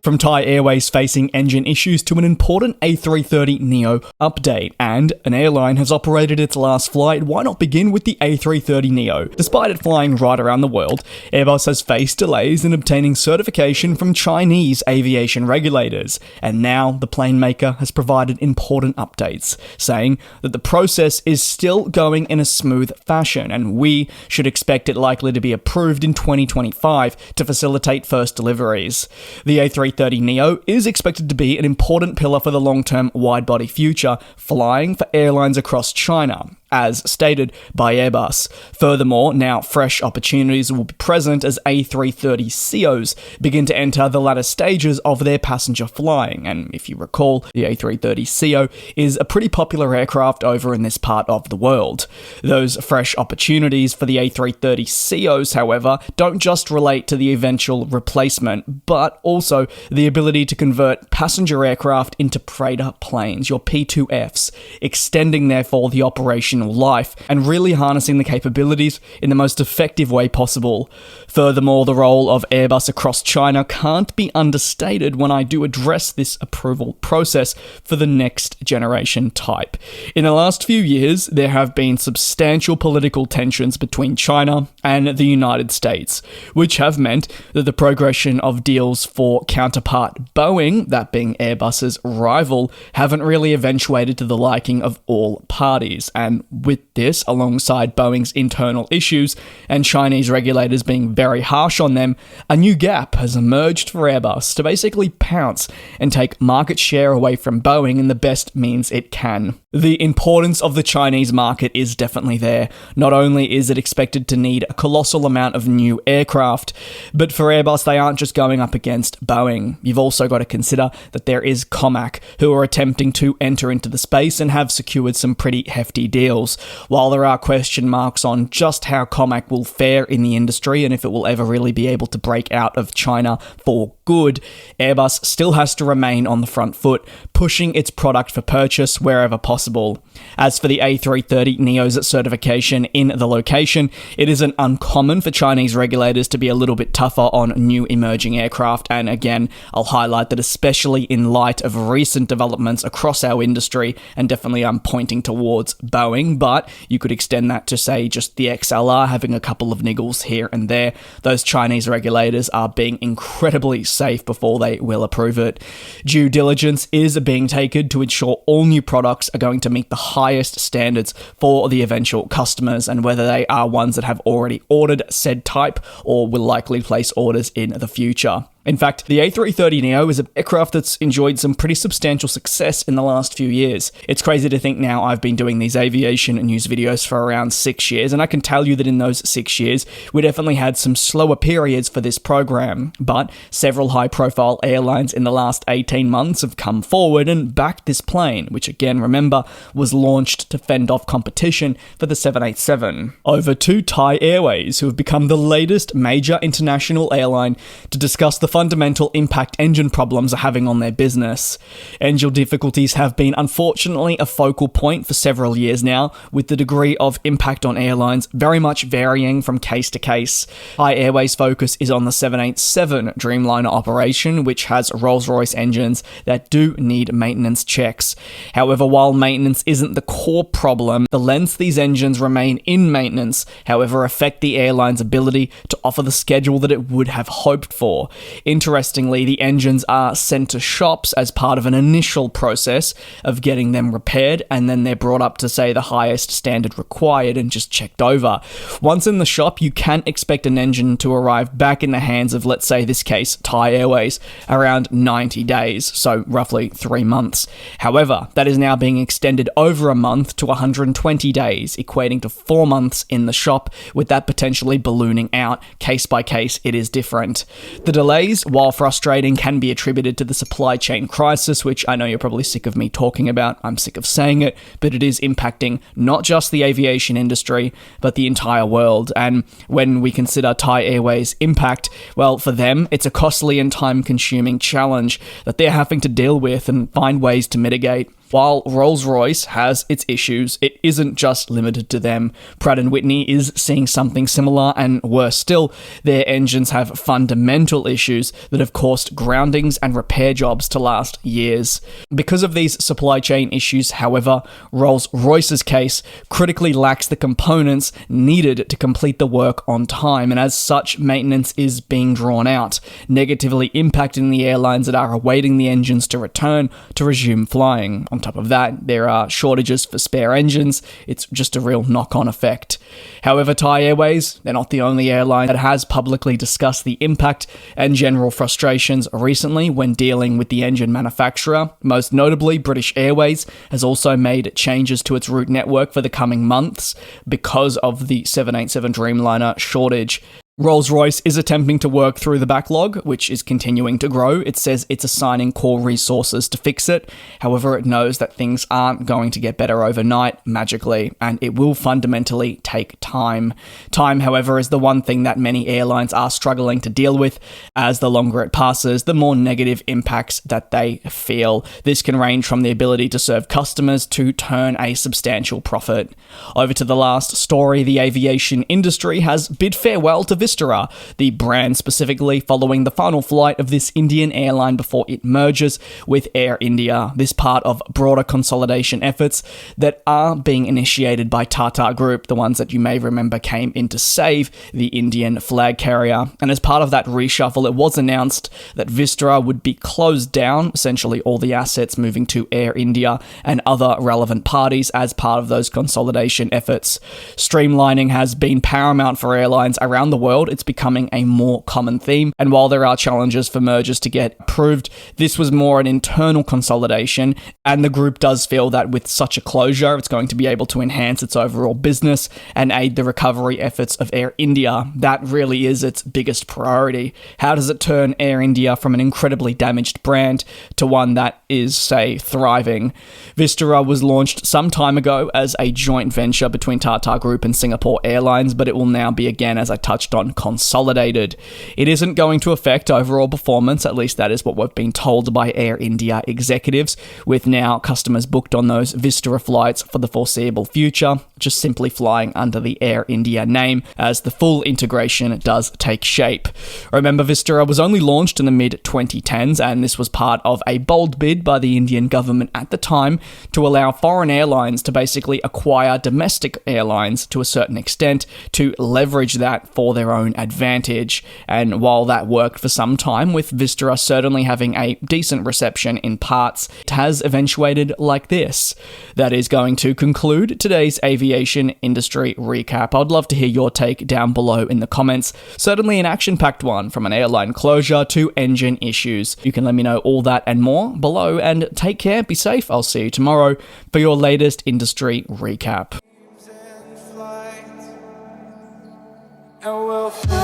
From Thai Airways facing engine issues to an important A330neo update, and an airline has operated its last flight, why not begin with the A330neo? Despite it flying right around the world, Airbus has faced delays in obtaining certification from Chinese aviation regulators, and now the plane maker has provided important updates, saying that the process is still going in a smooth fashion, and we should expect it likely to be approved in 2025 to facilitate first deliveries. The A330neo is expected to be an important pillar for the long-term wide-body future, flying for airlines across China, as stated by Airbus. Furthermore, now fresh opportunities will be present as A330ceos begin to enter the latter stages of their passenger flying, and if you recall, the A330ceo is a pretty popular aircraft over in this part of the world. Those fresh opportunities for the A330ceos, however, don't just relate to the eventual replacement, but also the ability to convert passenger aircraft into freighter planes, your P2Fs, extending therefore the operational life and really harnessing the capabilities in the most effective way possible. Furthermore, the role of Airbus across China can't be understated when I do address this approval process for the next generation type. In the last few years, there have been substantial political tensions between China and the United States, which have meant that the progression of deals for counterpart Boeing, that being Airbus's rival, haven't really eventuated to the liking of all parties, and with this, alongside Boeing's internal issues and Chinese regulators being very harsh on them, a new gap has emerged for Airbus to basically pounce and take market share away from Boeing in the best means it can. The importance of the Chinese market is definitely there. Not only is it expected to need a colossal amount of new aircraft, but for Airbus, they aren't just going up against Boeing. You've also got to consider that there is Comac, who are attempting to enter into the space and have secured some pretty hefty deals. While there are question marks on just how Comac will fare in the industry and if it will ever really be able to break out of China for good, Airbus still has to remain on the front foot, pushing its product for purchase wherever possible. As for the A330neo's certification in the location, it isn't uncommon for Chinese regulators to be a little bit tougher on new emerging aircraft, and again, I'll highlight that especially in light of recent developments across our industry, and definitely I'm pointing towards Boeing, but you could extend that to say just the XLR having a couple of niggles here and there. Those Chinese regulators are being incredibly safe before they will approve it. Due diligence is being taken to ensure all new products are going to meet the highest standards for the eventual customers, and whether they are ones that have already ordered said type or will likely place orders in the future. In fact, the A330neo is an aircraft that's enjoyed some pretty substantial success in the last few years. It's crazy to think now I've been doing these aviation news videos for around 6 years, and I can tell you that in those 6 years, we definitely had some slower periods for this program, but several high-profile airlines in the last 18 months have come forward and backed this plane, which again, remember, was launched to fend off competition for the 787. Over to Thai Airways, who have become the latest major international airline to discuss the fundamental impact engine problems are having on their business. Engine difficulties have been unfortunately a focal point for several years now, with the degree of impact on airlines very much varying from case to case. Thai Airways' focus is on the 787 Dreamliner operation, which has Rolls-Royce engines that do need maintenance checks. However, while maintenance isn't the core problem, the lengths these engines remain in maintenance, however, affect the airline's ability to offer the schedule that it would have hoped for. Interestingly, the engines are sent to shops as part of an initial process of getting them repaired, and then they're brought up to, say, the highest standard required and just checked over. Once in the shop, you can expect an engine to arrive back in the hands of, let's say, this case, Thai Airways, around 90 days, so roughly 3 months. However, that is now being extended over a month to 120 days, equating to 4 months in the shop, with that potentially ballooning out. Case by case, it is different. The delays, while frustrating, can be attributed to the supply chain crisis, which I know you're probably sick of me talking about. I'm sick of saying it, but it is impacting not just the aviation industry, but the entire world. And when we consider Thai Airways' impact, well, for them, it's a costly and time-consuming challenge that they're having to deal with and find ways to mitigate. While Rolls-Royce has its issues, it isn't just limited to them. Pratt & Whitney is seeing something similar, and worse still, their engines have fundamental issues that have caused groundings and repair jobs to last years. Because of these supply chain issues, however, Rolls-Royce's case critically lacks the components needed to complete the work on time, and as such, maintenance is being drawn out, negatively impacting the airlines that are awaiting the engines to return to resume flying. On top of that, there are shortages for spare engines. It's just a real knock-on effect. However, Thai Airways, they're not the only airline that has publicly discussed the impact and general frustrations recently when dealing with the engine manufacturer. Most notably, British Airways has also made changes to its route network for the coming months because of the 787 Dreamliner shortage. Rolls-Royce is attempting to work through the backlog, which is continuing to grow. It says it's assigning core resources to fix it. However, it knows that things aren't going to get better overnight, magically, and it will fundamentally take time. Time, however, is the one thing that many airlines are struggling to deal with, as the longer it passes, the more negative impacts that they feel. This can range from the ability to serve customers to turn a substantial profit. Over to the last story, the aviation industry has bid farewell to Vistara, the brand specifically, following the final flight of this Indian airline before it merges with Air India. This part of broader consolidation efforts that are being initiated by Tata Group, the ones that you may remember came in to save the Indian flag carrier. And as part of that reshuffle, it was announced that Vistara would be closed down, essentially all the assets moving to Air India and other relevant parties as part of those consolidation efforts. Streamlining has been paramount for airlines around the world. It's becoming a more common theme, and while there are challenges for mergers to get approved, this was more an internal consolidation, and the group does feel that with such a closure, it's going to be able to enhance its overall business and aid the recovery efforts of Air India. That really is its biggest priority. How does it turn Air India from an incredibly damaged brand to one that is, say, thriving? Vistara was launched some time ago as a joint venture between Tata Group and Singapore Airlines, but it will now be, again, as I touched on, consolidated. It isn't going to affect overall performance, at least that is what we've been told by Air India executives, with now customers booked on those Vistara flights for the foreseeable future, just simply flying under the Air India name as the full integration does take shape. Remember, Vistara was only launched in the mid-2010s, and this was part of a bold bid by the Indian government at the time to allow foreign airlines to basically acquire domestic airlines to a certain extent to leverage that for their own advantage. And while that worked for some time, with Vistara certainly having a decent reception in parts, it has eventuated like this. That is going to conclude today's aviation industry recap. I'd love to hear your take down below in the comments. Certainly an action-packed one, from an airline closure to engine issues. You can let me know all that and more below, and take care, be safe. I'll see you tomorrow for your latest industry recap. And we'll fly.